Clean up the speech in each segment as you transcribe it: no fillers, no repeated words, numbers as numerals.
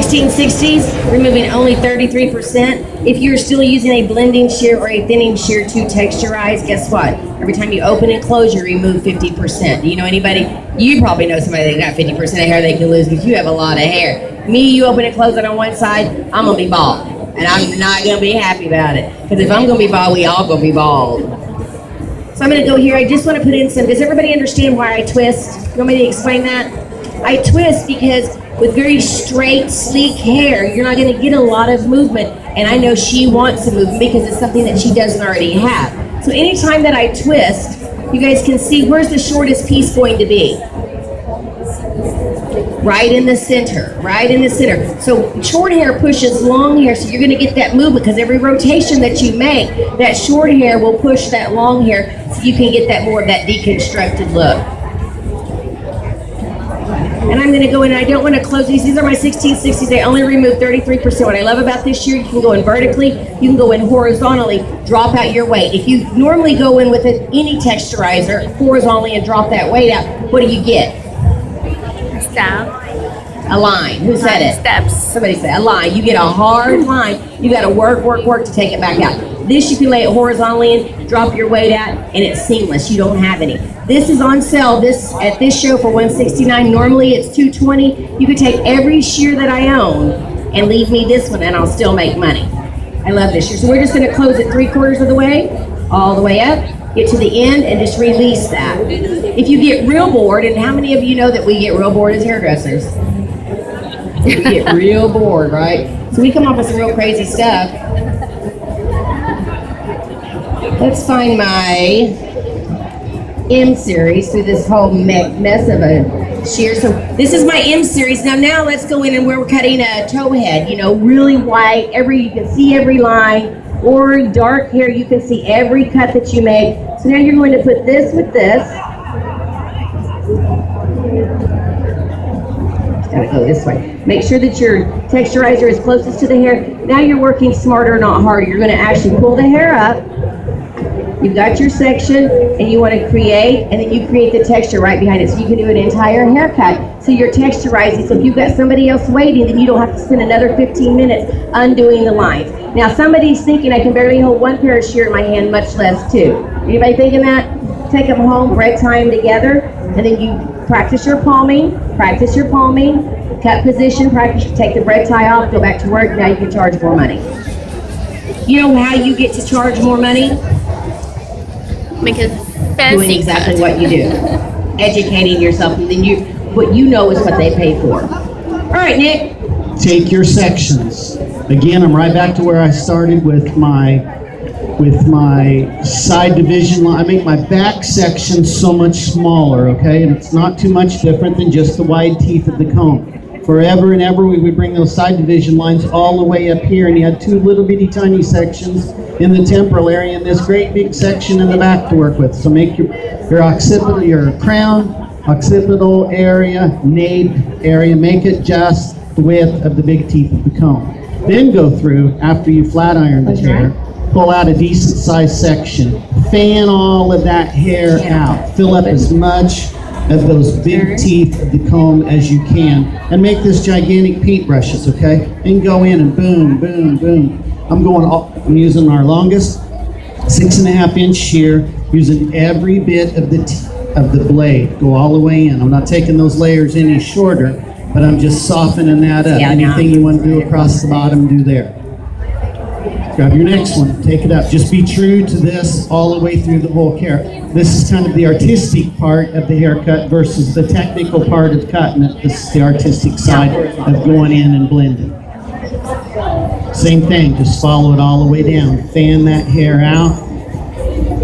1660s, removing only 33%. If you're still using a blending shear or a thinning shear to texturize, guess what? Every time you open and close, you remove 50%. Do you know anybody? You probably know somebody that got 50% of hair they can lose because you have a lot of hair. Me, you open and close it on one side, I'm gonna be bald. And I'm not gonna be happy about it. Because if I'm gonna be bald, we all gonna be bald. So I'm gonna go here. I just wanna put in some, does everybody understand why I twist? You want me to explain that? I twist because with very straight, sleek hair, you're not gonna get a lot of movement. And I know she wants some movement because it's something that she doesn't already have. So anytime that I twist, you guys can see where's the shortest piece going to be? Right in the center, right in the center. So short hair pushes long hair, so you're gonna get that movement because every rotation that you make, that short hair will push that long hair so you can get that more of that deconstructed look. And I'm gonna go in and I don't wanna close these. These are my 1660s. They only remove 33%. What I love about this shear, you can go in vertically, you can go in horizontally, drop out your weight. If you normally go in with any texturizer horizontally and drop that weight out, what do you get? Stab. A line. Who said it? Steps. Somebody said a line. You get a hard line. You got to work to take it back out. This you can lay it horizontally in, drop your weight out, and it's seamless. You don't have any. This is on sale at this show for $169. Normally it's $220. You could take every shear that I own and leave me this one, and I'll still make money. I love this shear. So we're just going to close it 3/4 of the way, all the way up. Get to the end and just release that. If you get real bored, and how many of you know that we get real bored as hairdressers? We get real bored, right? So we come up with some real crazy stuff. Let's find my M series through this whole mess of a shear. So this is my M series. Now let's go in and we're cutting a toe head, you know, really white. You can see every line. Or dark hair, you can see every cut that you make. So now you're going to put this with this. It's gotta go this way. Make sure that your texturizer is closest to the hair. Now you're working smarter, not harder. You're gonna actually pull the hair up. You've got your section, and you wanna create, and then you create the texture right behind it. So you can do an entire haircut. So you're texturizing. So if you've got somebody else waiting, then you don't have to spend another 15 minutes undoing the lines. Now somebody's thinking, I can barely hold one pair of shear in my hand, much less two. Anybody thinking that? Take them home, break time together, and then you practice your palming, cut position, practice, take the bread tie off, go back to work, now you can charge more money. You know how you get to charge more money? Make it fancy. Doing exactly what you do. Educating yourself, and then what you know is what they pay for. All right, Nick. Take your sections. Again, I'm right back to where I started with my side division line. I make my back section so much smaller, okay? And it's not too much different than just the wide teeth of the comb. Forever and ever, we would bring those side division lines all the way up here, and you had two little bitty tiny sections in the temporal area and this great big section in the back to work with. So make your occipital, your crown, occipital area, nape area, make it just the width of the big teeth of the comb. Then go through, after you flat iron the hair, pull out a decent sized section, fan all of that hair out, fill up as much of those big teeth of the comb as you can, and make this gigantic paintbrushes, okay? And go in and boom, boom, boom. I'm using our longest 6.5 inch shear, using every bit of the blade, go all the way in. I'm not taking those layers any shorter, but I'm just softening that up. Anything you want to do across the bottom, do there. Grab your next one, take it up. Just be true to this all the way through the whole hair. This is kind of the artistic part of the haircut versus the technical part of cutting it. This is the artistic side of going in and blending. Same thing, just follow it all the way down. Fan that hair out,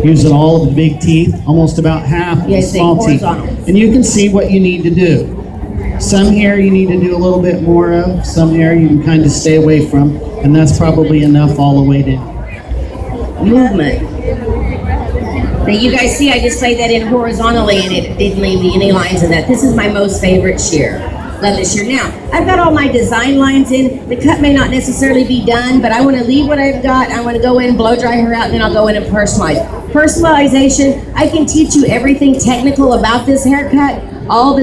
using all of the big teeth, almost about half of the small teeth. And you can see what you need to do. Some hair you need to do a little bit more of, some hair you can kind of stay away from, and that's probably enough all the way down. Movement. Now you guys see I just laid that in horizontally and it didn't leave any lines in that. This is my most favorite shear. Love this shear. Now, I've got all my design lines in. The cut may not necessarily be done, but I want to leave what I've got. I want to go in, blow dry her out, and then I'll go in and personalize. Personalization, I can teach you everything technical about this haircut. All the